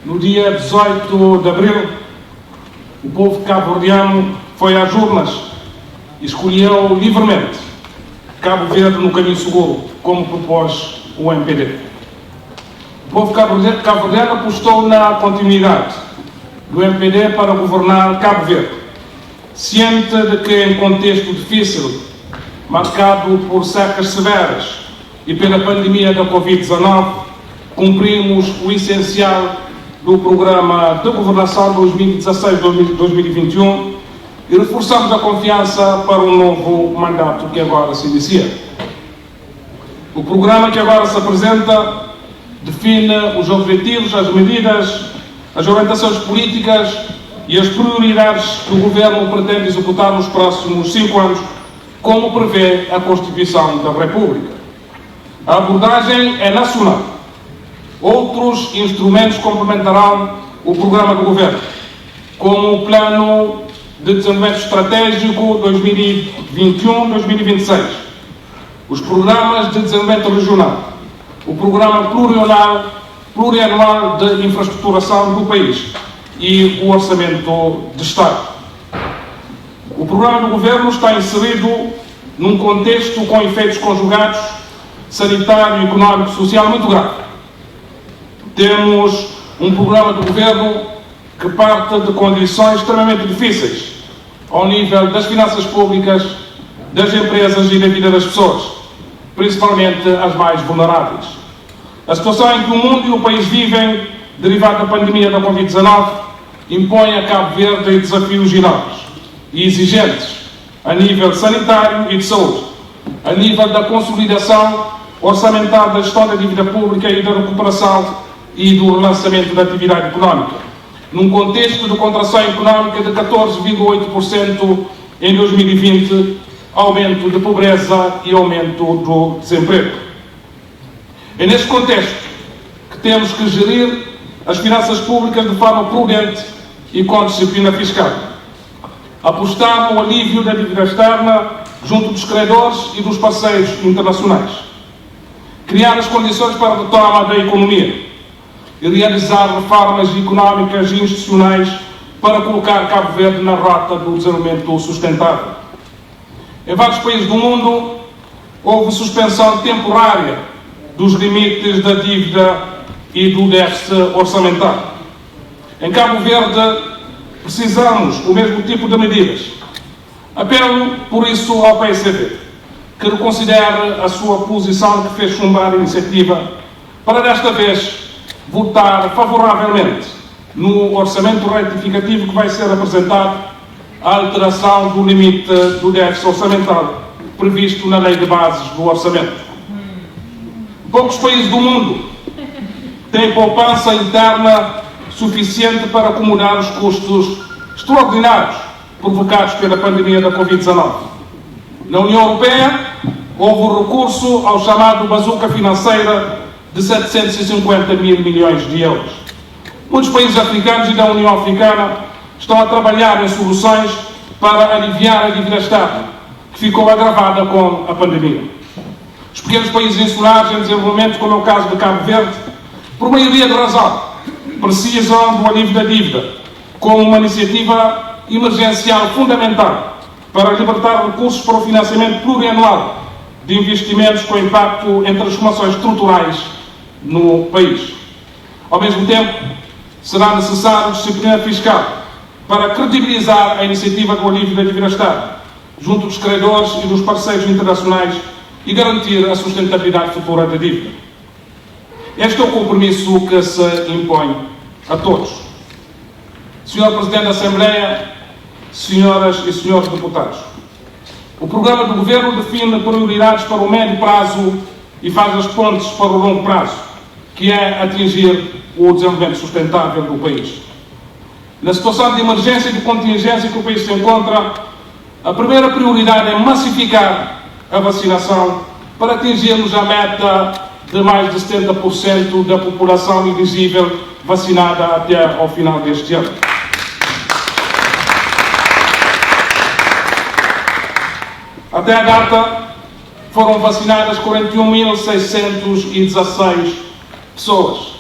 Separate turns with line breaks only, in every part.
no dia 18 de abril, o povo cabo-verdiano foi às urnas e escolheu livremente Cabo Verde no caminho seguro, como propôs o MPD. O povo cabo-verdiano apostou na continuidade do MPD para governar Cabo Verde, ciente de que, em contexto difícil, marcado por secas severas e pela pandemia da Covid-19, cumprimos o essencial do Programa de Governação 2016-2021 e reforçamos a confiança para um novo mandato que agora se inicia. O programa que agora se apresenta define os objetivos, as medidas, as orientações políticas e as prioridades que o Governo pretende executar nos próximos 5 anos, como prevê a Constituição da República. A abordagem é nacional. Outros instrumentos complementarão o programa do Governo, como o Plano de Desenvolvimento Estratégico 2021-2026, os programas de desenvolvimento regional, o Programa Plurianual de Infraestruturação do país e o Orçamento de Estado. O programa do Governo está inserido num contexto com efeitos conjugados sanitário, económico e social muito grave. Temos um programa do Governo que parte de condições extremamente difíceis ao nível das finanças públicas, das empresas e da vida das pessoas, principalmente as mais vulneráveis. A situação em que o mundo e o país vivem, derivada da pandemia da Covid-19, impõe a Cabo Verde desafios enormes e exigentes a nível sanitário e de saúde, a nível da consolidação orçamental da gestão da dívida pública e da recuperação e do relançamento da atividade económica, num contexto de contração económica de 14,8% em 2020, aumento de pobreza e aumento do desemprego. É neste contexto que temos que gerir as finanças públicas de forma prudente e com disciplina fiscal. Apostar no alívio da dívida externa junto dos credores e dos parceiros internacionais. Criar as condições para a retoma da economia e realizar reformas económicas e institucionais para colocar Cabo Verde na rota do desenvolvimento sustentável. Em vários países do mundo, houve suspensão temporária dos limites da dívida e do déficit orçamental. Em Cabo Verde, precisamos do mesmo tipo de medidas. Apelo, por isso, ao PSDB, que reconsidere a sua posição que fez chumbar a iniciativa para, desta vez, votar favoravelmente no orçamento retificativo que vai ser apresentado a alteração do limite do déficit orçamental previsto na Lei de Bases do Orçamento. Poucos países do mundo têm poupança interna suficiente para acomodar os custos extraordinários provocados pela pandemia da Covid-19. Na União Europeia, houve o recurso ao chamado bazuca financeira de 750 mil milhões de euros. Muitos países africanos e da União Africana estão a trabalhar em soluções para aliviar a dívida externa, que ficou agravada com a pandemia. Os pequenos países insulares em desenvolvimento, como é o caso de Cabo Verde, por maioria de razão, precisam do alívio da dívida, como uma iniciativa emergencial fundamental para libertar recursos para o financiamento plurianual de investimentos com impacto em transformações estruturais no país. Ao mesmo tempo, será necessário disciplina fiscal para credibilizar a iniciativa do alívio da dívida externa, junto dos credores e dos parceiros internacionais e garantir a sustentabilidade futura da dívida. Este é o compromisso que se impõe a todos. Senhor Presidente da Assembleia, senhoras e senhores deputados, o programa do Governo define prioridades para o médio prazo e faz as pontes para o longo prazo, que é atingir o desenvolvimento sustentável do país. Na situação de emergência e de contingência que o país se encontra, a primeira prioridade é massificar a vacinação para atingirmos a meta de mais de 70% da população elegível vacinada até ao final deste ano. Até a data, foram vacinadas 41.616 pessoas,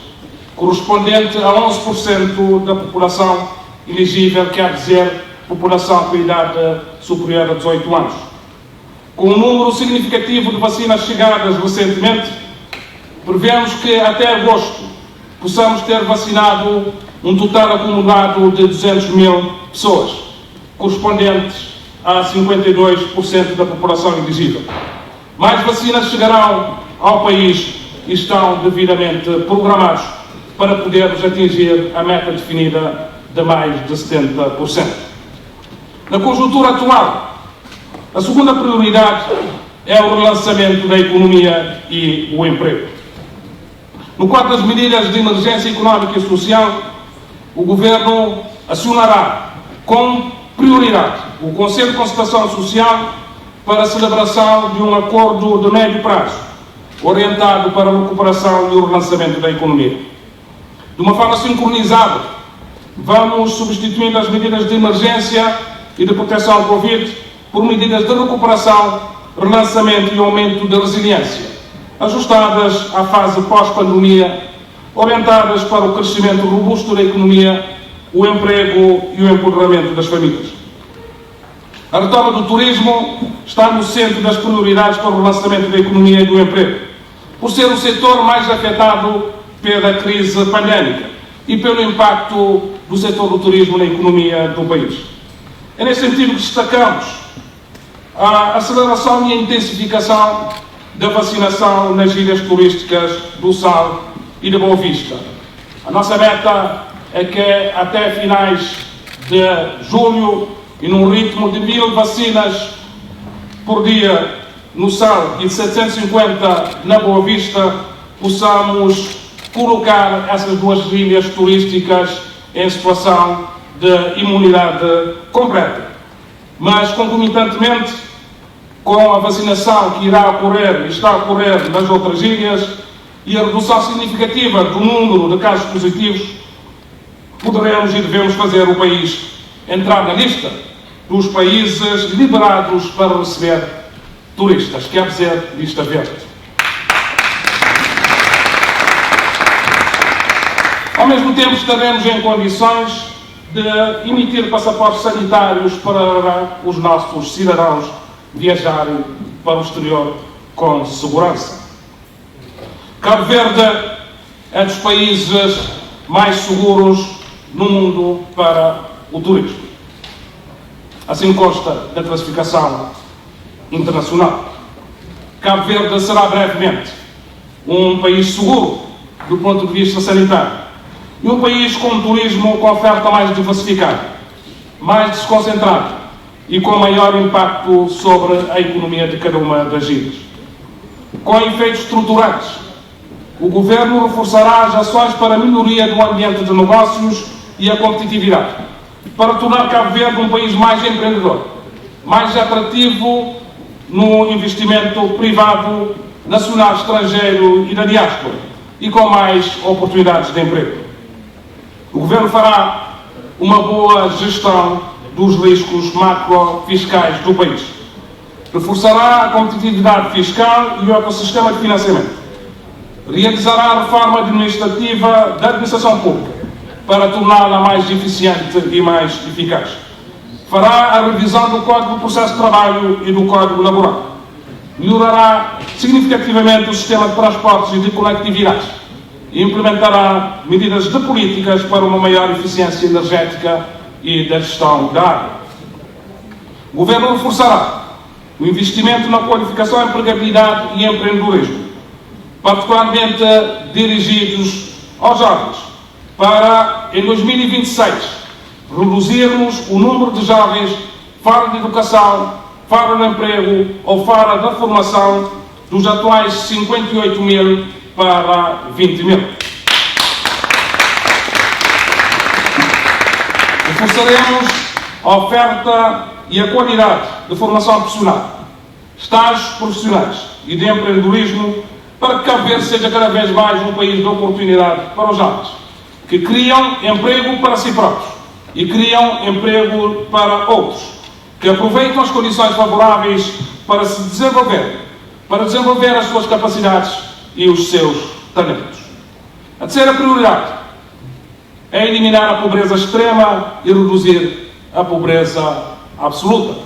correspondente a 11% da população elegível, quer dizer, população com idade superior a 18 anos. Com um número significativo de vacinas chegadas recentemente, prevemos que até agosto possamos ter vacinado um total acumulado de 200 mil pessoas, correspondentes a 52% da população elegível. Mais vacinas chegarão ao país e estão devidamente programados para podermos atingir a meta definida de mais de 70%. Na conjuntura atual, a segunda prioridade é o relançamento da economia e o emprego. No quadro das medidas de emergência económica e social, o Governo acionará com prioridade o Conselho de Concertação Social para a celebração de um acordo de médio prazo, orientado para a recuperação e o relançamento da economia. De uma forma sincronizada, vamos substituindo as medidas de emergência e de proteção ao Covid por medidas de recuperação, relançamento e aumento da resiliência, ajustadas à fase pós-pandemia, orientadas para o crescimento robusto da economia, o emprego e o empoderamento das famílias. A retoma do turismo está no centro das prioridades para o relançamento da economia e do emprego, por ser o setor mais afetado pela crise pandémica e pelo impacto do setor do turismo na economia do país. É nesse sentido que destacamos a aceleração e a intensificação da vacinação nas ilhas turísticas do Sal e da Boa Vista. A nossa meta é que até finais de julho, e num ritmo de 1000 vacinas por dia no Sal e de 750 na Boa Vista, possamos colocar essas duas ilhas turísticas em situação de imunidade completa. Mas, concomitantemente com a vacinação que irá ocorrer e está a ocorrer nas outras ilhas e a redução significativa do número de casos positivos, poderemos e devemos fazer o país entrar na lista dos países liberados para receber turistas, quer dizer, lista verde. Ao mesmo tempo, estaremos em condições de emitir passaportes sanitários para os nossos cidadãos viajarem para o exterior com segurança. Cabo Verde é dos países mais seguros no mundo para o turismo. Assim consta da classificação internacional. Cabo Verde será brevemente um país seguro do ponto de vista sanitário e um país com um turismo com oferta mais diversificada, mais desconcentrado e com maior impacto sobre a economia de cada uma das ilhas. Com efeitos estruturantes, o Governo reforçará as ações para a melhoria do ambiente de negócios e a competitividade, para tornar Cabo Verde um país mais empreendedor, mais atrativo no investimento privado, nacional, estrangeiro e da diáspora, e com mais oportunidades de emprego. O Governo fará uma boa gestão dos riscos macrofiscais do país. Reforçará a competitividade fiscal e o ecossistema de financiamento. Realizará a reforma administrativa da administração pública para torná-la mais eficiente e mais eficaz. Fará a revisão do Código de Processo de Trabalho e do Código Laboral. Melhorará significativamente o sistema de transportes e de conectividade e implementará medidas de políticas para uma maior eficiência energética e da gestão da água. O Governo reforçará o investimento na qualificação, empregabilidade e empreendedorismo, particularmente dirigidos aos jovens, para, em 2026, reduzirmos o número de jovens fora de educação, fora do emprego ou fora da formação dos atuais 58 mil para 20 mil. Reforçaremos a oferta e a qualidade de formação profissional, estágios profissionais e de empreendedorismo para que Cabo Verde seja cada vez mais um país de oportunidade para os jovens, que criam emprego para si próprios e criam emprego para outros, que aproveitam as condições favoráveis para se desenvolver, para desenvolver as suas capacidades e os seus talentos. A terceira prioridade é eliminar a pobreza extrema e reduzir a pobreza absoluta.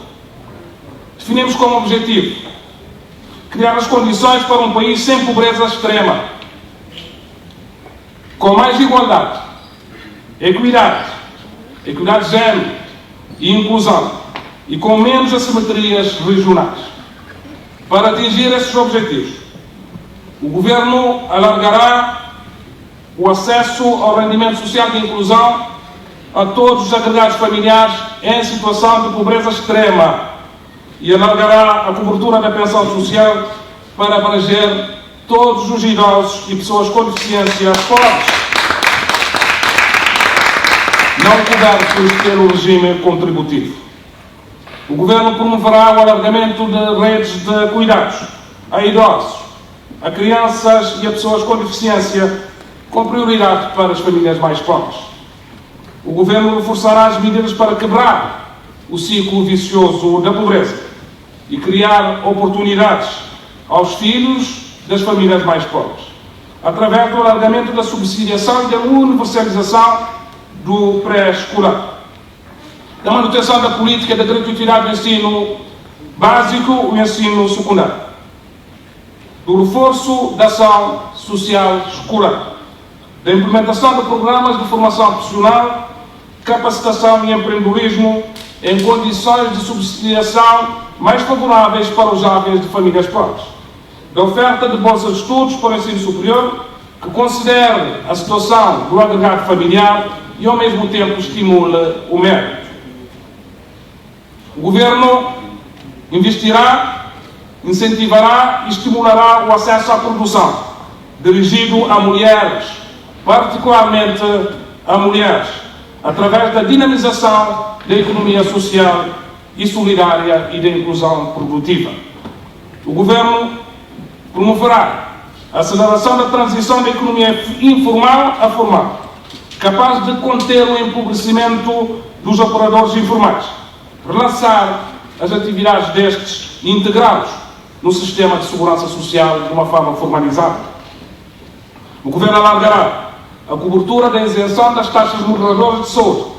Definimos como objetivo criar as condições para um país sem pobreza extrema, com mais igualdade, equidade de género e inclusão, e com menos assimetrias regionais. Para atingir estes objetivos, o Governo alargará o acesso ao rendimento social de inclusão a todos os agregados familiares em situação de pobreza extrema e alargará a cobertura da pensão social para abranger todos os idosos e pessoas com deficiência pobres não cobertos pelo regime contributivo. O Governo promoverá o alargamento de redes de cuidados a idosos, a crianças e a pessoas com deficiência, com prioridade para as famílias mais pobres. O Governo reforçará as medidas para quebrar o ciclo vicioso da pobreza e criar oportunidades aos filhos das famílias mais pobres, através do alargamento da subsidiação e da universalização do pré-escolar, da manutenção da política da gratuidade do ensino básico e ensino secundário, do reforço da ação social escolar, da implementação de programas de formação profissional, capacitação e empreendedorismo em condições de subsidiação mais favoráveis para os jovens de famílias pobres, da oferta de bolsas de estudos para o ensino superior que considere a situação do agregado familiar e ao mesmo tempo estimule o mérito. O Governo investirá, incentivará e estimulará o acesso à produção, dirigido a mulheres, particularmente a mulheres, através da dinamização da economia social e solidária e da inclusão produtiva. O Governo promoverá a aceleração da transição da economia informal a formal, capaz de conter o empobrecimento dos operadores informais, relançar as atividades destes e integrá-los no sistema de segurança social de uma forma formalizada. O Governo alargará a cobertura da isenção das taxas moderadoras de saúde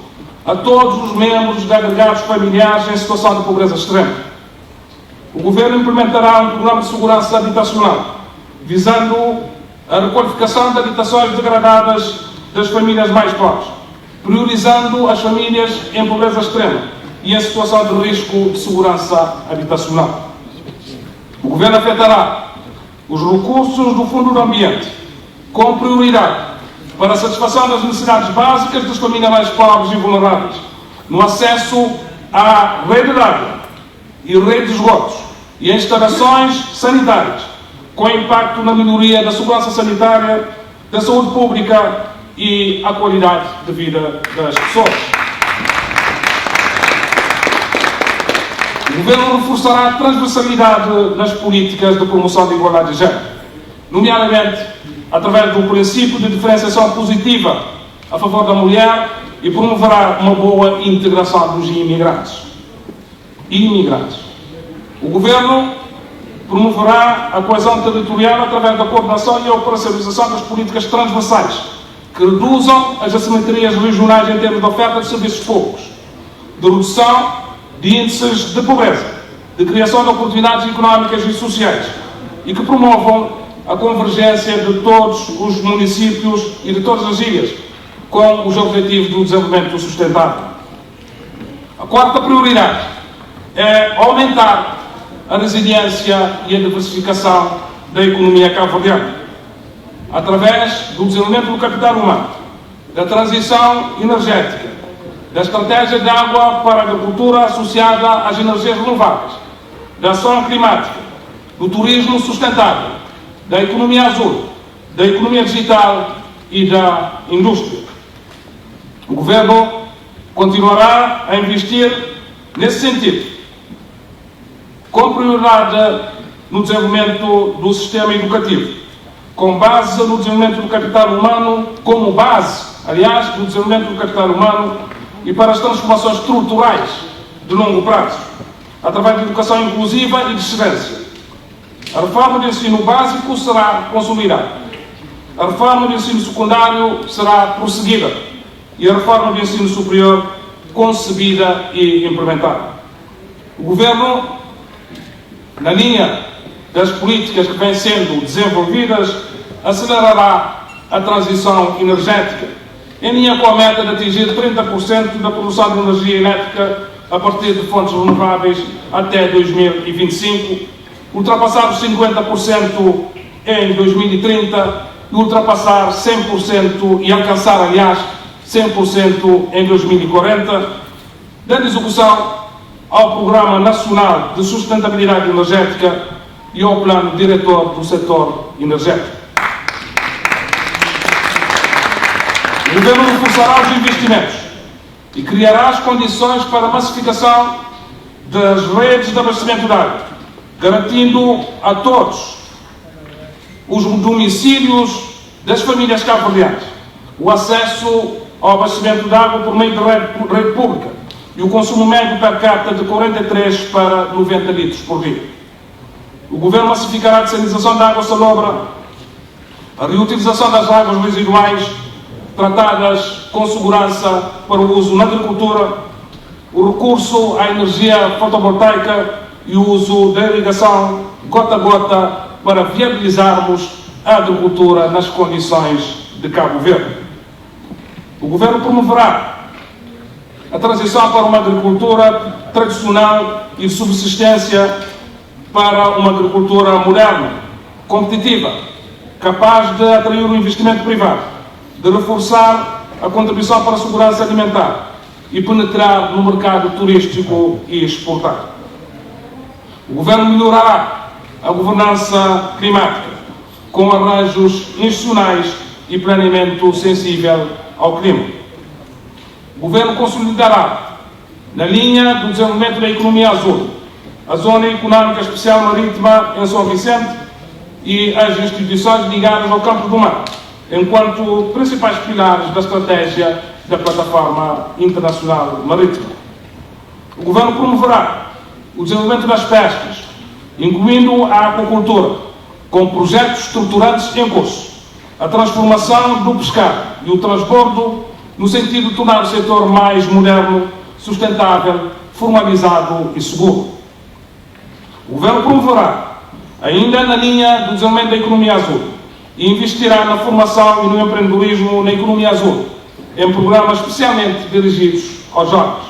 a todos os membros de agregados familiares em situação de pobreza extrema. O Governo implementará um programa de segurança habitacional, visando a requalificação de habitações degradadas das famílias mais pobres, priorizando as famílias em pobreza extrema e em situação de risco de segurança habitacional. O Governo afetará os recursos do Fundo do Ambiente, com prioridade para a satisfação das necessidades básicas das famílias mais pobres e vulneráveis, no acesso à rede de água e rede de esgotos e a instalações sanitárias, com impacto na melhoria da segurança sanitária, da saúde pública e a qualidade de vida das pessoas. O Governo reforçará a transversalidade nas políticas de promoção da igualdade de género, nomeadamente através do princípio de diferenciação positiva a favor da mulher, e promoverá uma boa integração dos imigrantes. O Governo promoverá a coesão territorial através da coordenação e a operacionalização das políticas transversais que reduzam as assimetrias regionais em termos de oferta de serviços públicos, de redução de índices de pobreza, de criação de oportunidades económicas e sociais e que promovam a convergência de todos os municípios e de todas as ilhas com os objetivos do desenvolvimento sustentável. A quarta prioridade é aumentar a resiliência e a diversificação da economia cabo-verdiana, através do desenvolvimento do capital humano, da transição energética, da estratégia de água para a agricultura associada às energias renováveis, da ação climática, do turismo sustentável, da economia azul, da economia digital e da indústria. O Governo continuará a investir nesse sentido, com prioridade no desenvolvimento do sistema educativo, com base no desenvolvimento do capital humano, como base, aliás, do desenvolvimento do capital humano e para as transformações estruturais de longo prazo, através de educação inclusiva e de excelência. A reforma do ensino básico será consolidada. A reforma do ensino secundário será prosseguida e a reforma do ensino superior concebida e implementada. O Governo, na linha das políticas que vêm sendo desenvolvidas, acelerará a transição energética, em linha com a meta de atingir 30% da produção de energia elétrica a partir de fontes renováveis até 2025, ultrapassar os 50% em 2030 e ultrapassar 100% e alcançar, aliás, 100% em 2040, dando execução ao Programa Nacional de Sustentabilidade Energética e ao Plano Diretor do Setor Energético. O Governo reforçará os investimentos e criará as condições para a massificação das redes de abastecimento de água, garantindo a todos os domicílios das famílias cabo-verdianas o acesso ao abastecimento de água por meio de rede pública e o consumo médio per capita de 43 para 90 litros por dia. O Governo massificará a dessalização da água salobra, a reutilização das águas residuais tratadas com segurança para o uso na agricultura, o recurso à energia fotovoltaica e o uso da irrigação gota a gota para viabilizarmos a agricultura nas condições de Cabo Verde. O Governo promoverá a transição para uma agricultura tradicional e de subsistência para uma agricultura moderna, competitiva, capaz de atrair o investimento privado, de reforçar a contribuição para a segurança alimentar e penetrar no mercado turístico e exportar. O Governo melhorará a governança climática com arranjos institucionais e planeamento sensível ao clima. O Governo consolidará, na linha do desenvolvimento da economia azul, a Zona Económica Especial Marítima em São Vicente e as instituições ligadas ao campo do mar, enquanto principais pilares da estratégia da Plataforma Internacional Marítima. O Governo promoverá o desenvolvimento das pescas, incluindo a aquacultura, com projetos estruturantes em curso, a transformação do pescado e o transbordo no sentido de tornar o setor mais moderno, sustentável, formalizado e seguro. O Governo promoverá, ainda na linha do desenvolvimento da economia azul, e investirá na formação e no empreendedorismo na economia azul, em programas especialmente dirigidos aos jovens.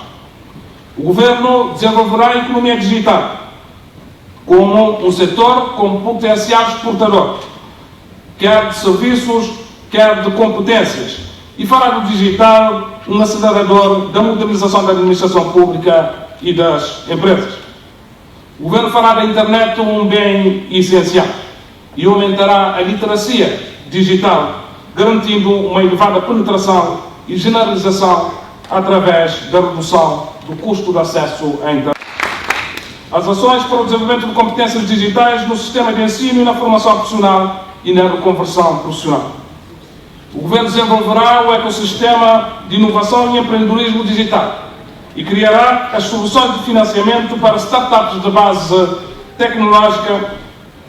O Governo desenvolverá a economia digital como um setor com potencial exportador, quer de serviços, quer de competências, e fará do digital um acelerador da modernização da administração pública e das empresas. O Governo fará da internet um bem essencial e aumentará a literacia digital, garantindo uma elevada penetração e generalização através da redução do custo de acesso à internet. As ações para o desenvolvimento de competências digitais no sistema de ensino e na formação profissional e na reconversão profissional. O Governo desenvolverá o ecossistema de inovação e empreendedorismo digital e criará as soluções de financiamento para startups de base tecnológica,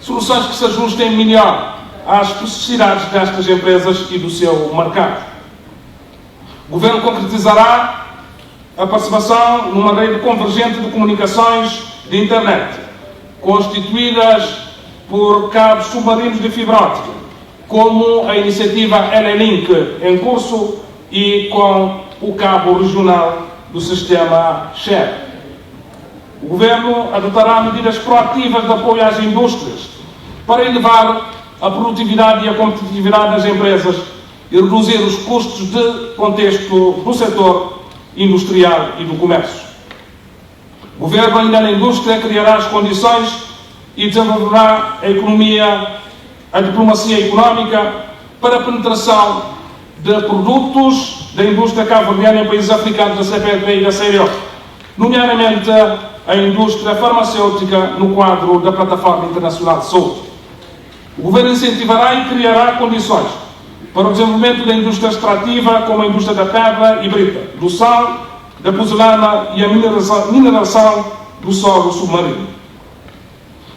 soluções que se ajustem melhor às especificidades destas empresas e do seu mercado. O Governo concretizará a participação numa rede convergente de comunicações de internet, constituídas por cabos submarinos de fibra óptica, como a iniciativa LLink em curso e com o cabo regional do sistema SHARE. O Governo adotará medidas proativas de apoio às indústrias para elevar a produtividade e a competitividade das empresas e reduzir os custos de contexto do setor industrial e do comércio. O Governo, ainda na indústria, criará as condições e desenvolverá a economia, a diplomacia económica para a penetração de produtos da indústria cabo-verdiana em países africanos da CPLP e da CELIO, nomeadamente a indústria farmacêutica no quadro da Plataforma Internacional de Saúde. O Governo incentivará e criará condições para o desenvolvimento da indústria extrativa, como a indústria da pedra e brita, do sal, da porcelana e a mineração do solo submarino.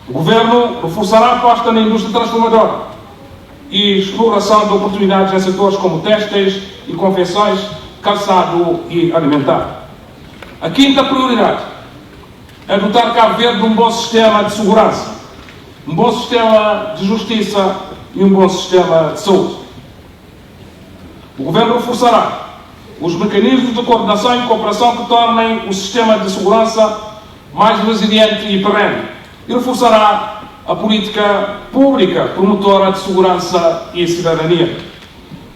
O Governo reforçará a aposta na indústria transformadora, e exploração de oportunidades em setores como têxteis e confecções, calçado e alimentar. A quinta prioridade é dotar Cabo Verde de um bom sistema de segurança, um bom sistema de justiça e um bom sistema de saúde. O Governo reforçará os mecanismos de coordenação e cooperação que tornem o sistema de segurança mais resiliente e perene e reforçará a política pública promotora de segurança e cidadania.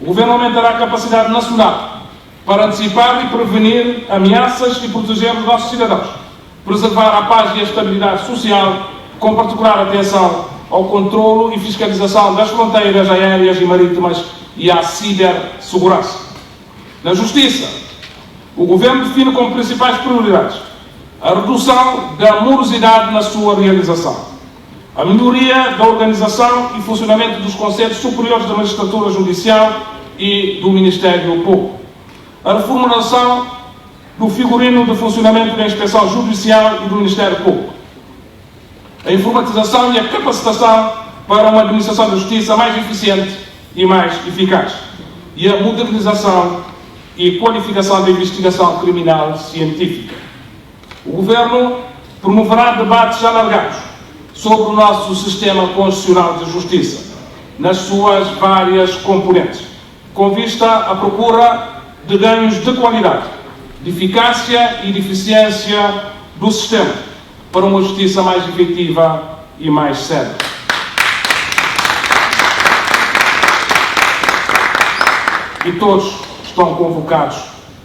O Governo aumentará a capacidade nacional para antecipar e prevenir ameaças e proteger os nossos cidadãos, preservar a paz e a estabilidade social, com particular atenção ao controlo e fiscalização das fronteiras aéreas e marítimas e à cibersegurança. Na Justiça, o Governo define como principais prioridades a redução da morosidade na sua realização, a melhoria da organização e funcionamento dos Conselhos Superiores da Magistratura Judicial e do Ministério Público, a reformulação do figurino de funcionamento da Inspeção Judicial e do Ministério Público, a informatização e a capacitação para uma administração da justiça mais eficiente e mais eficaz, e a modernização e qualificação da investigação criminal científica. O Governo promoverá debates alargados sobre o nosso sistema constitucional de justiça, nas suas várias componentes, com vista à procura de ganhos de qualidade, de eficácia e de eficiência do sistema, para uma justiça mais efetiva e mais séria. E todos estão convocados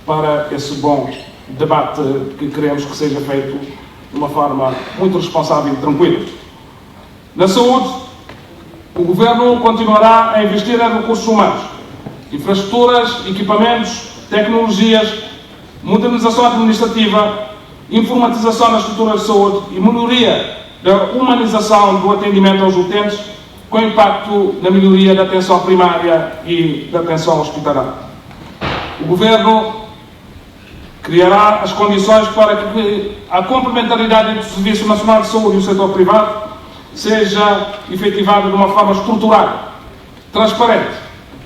para esse bom debate que queremos que seja feito de uma forma muito responsável e tranquila. Na saúde, o Governo continuará a investir em recursos humanos, infraestruturas, equipamentos, tecnologias, modernização administrativa, informatização das estruturas de saúde e melhoria da humanização do atendimento aos utentes, com impacto na melhoria da atenção primária e da atenção hospitalar. O Governo criará as condições para que a complementaridade entre o Serviço Nacional de Saúde e o setor privado seja efetivada de uma forma estruturada, transparente,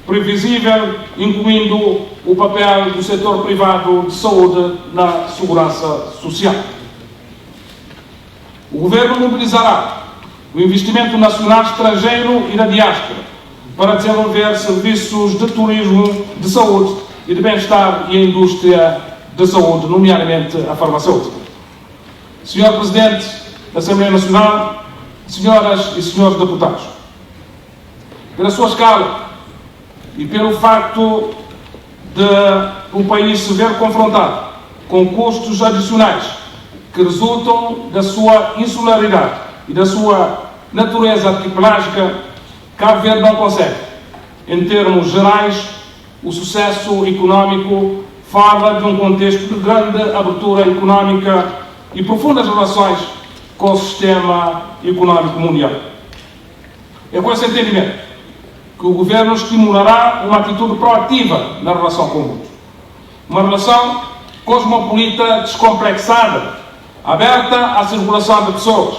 previsível, incluindo o papel do setor privado de saúde na segurança social. O Governo mobilizará o investimento nacional, estrangeiro e da diáspora para desenvolver serviços de turismo, de saúde e de bem-estar e a indústria de saúde, nomeadamente a farmacêutica. Senhor Presidente da Assembleia Nacional, senhoras e senhores deputados, pela sua escala e pelo facto de o país se ver confrontado com custos adicionais que resultam da sua insularidade e da sua natureza arquipelágica, Cabo Verde não consegue, em termos gerais, o sucesso económico fala de um contexto de grande abertura económica e profundas relações com o sistema económico mundial. É com esse entendimento que o Governo estimulará uma atitude proativa na relação com o mundo. Uma relação cosmopolita descomplexada, aberta à circulação de pessoas.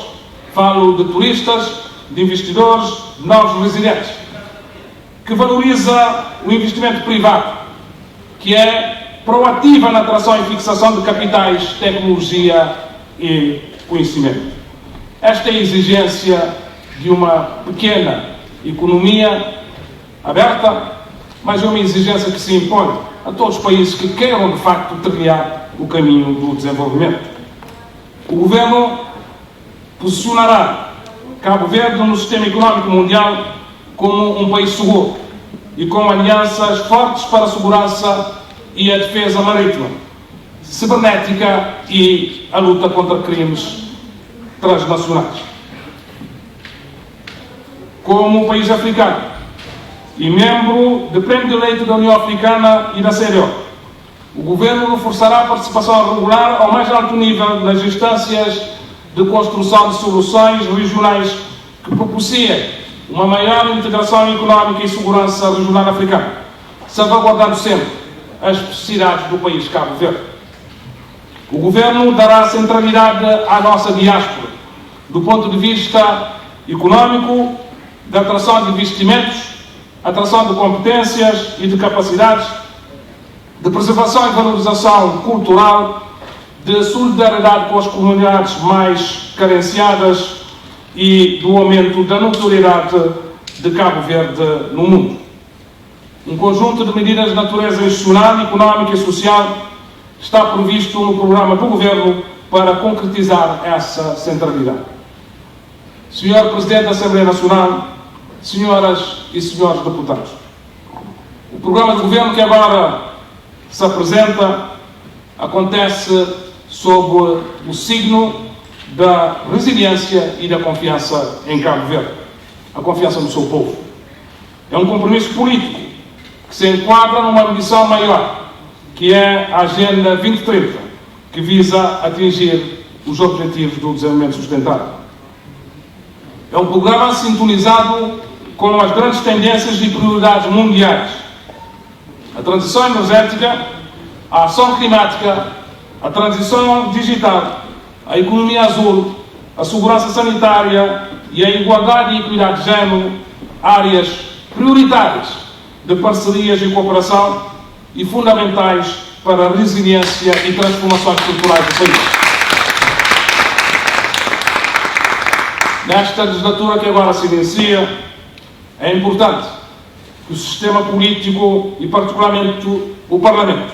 Falo de turistas, de investidores, de novos residentes. Que valoriza o investimento privado, que é proativa na atração e fixação de capitais, tecnologia e conhecimento. Esta é a exigência de uma pequena economia aberta, mas é uma exigência que se impõe a todos os países que queiram, de facto, trilhar o caminho do desenvolvimento. O Governo posicionará Cabo Verde no sistema económico mundial como um país seguro e com alianças fortes para a segurança e a defesa marítima, cibernética e a luta contra crimes transnacionais. Como um país africano e membro de pleno direito da União Africana e da CEDEAO, o Governo reforçará a participação regular ao mais alto nível nas instâncias de construção de soluções regionais que propiciem uma maior integração económica e segurança regional africana, salvaguardando sempre as especificidades do país Cabo Verde. O Governo dará centralidade à nossa diáspora, do ponto de vista económico, da atração de investimentos, atração de competências e de capacidades, de preservação e valorização cultural, de solidariedade com as comunidades mais carenciadas e do aumento da notoriedade de Cabo Verde no mundo. Um conjunto de medidas de natureza institucional, económica e social está previsto no programa do Governo para concretizar essa centralidade. Senhor Presidente da Assembleia Nacional, senhoras e senhores deputados, o programa de Governo que agora se apresenta acontece sob o signo da resiliência e da confiança em Cabo Verde, a confiança no seu povo. É um compromisso político que se enquadra numa ambição maior, que é a Agenda 2030, que visa atingir os objetivos do desenvolvimento sustentável. É um programa sintonizado com as grandes tendências e prioridades mundiais: a transição energética, a ação climática, a transição digital, a economia azul, a segurança sanitária e a igualdade e equidade de género, áreas prioritárias de parcerias e cooperação e fundamentais para a resiliência e transformações estruturais do país. Nesta legislatura que agora se inicia, é importante que o sistema político e particularmente o Parlamento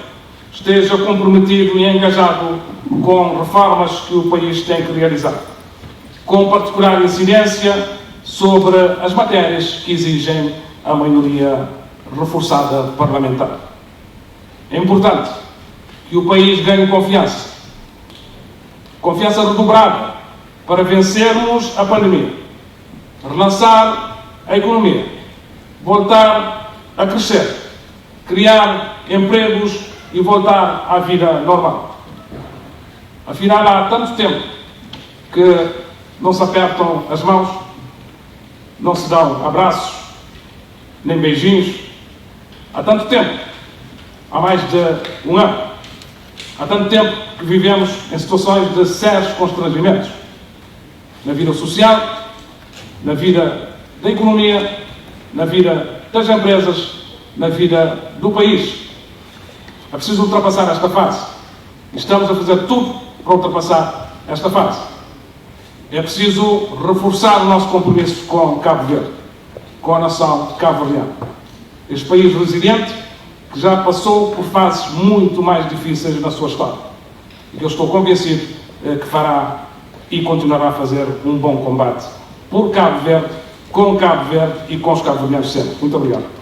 esteja comprometido e engajado com reformas que o país tem que realizar, com particular incidência sobre as matérias que exigem a maioria reforçada parlamentar. É importante que o país ganhe confiança redobrada para vencermos a pandemia, relançar a economia, voltar a crescer, criar empregos e voltar à vida normal. Afinal, há tanto tempo que não se apertam as mãos, não se dão abraços, nem beijinhos. Há tanto tempo, há mais de um ano, há tanto tempo que vivemos em situações de sérios constrangimentos na vida social, na vida da economia, na vida das empresas, na vida do país. É preciso ultrapassar esta fase. Estamos a fazer tudo para ultrapassar esta fase. É preciso reforçar o nosso compromisso com Cabo Verde, com a nação cabo-verdiana. Este país resiliente que já passou por fases muito mais difíceis na sua história e que eu estou convencido que fará e continuará a fazer um bom combate por Cabo Verde, com Cabo Verde e com os cabo-verdianos sempre. Muito obrigado.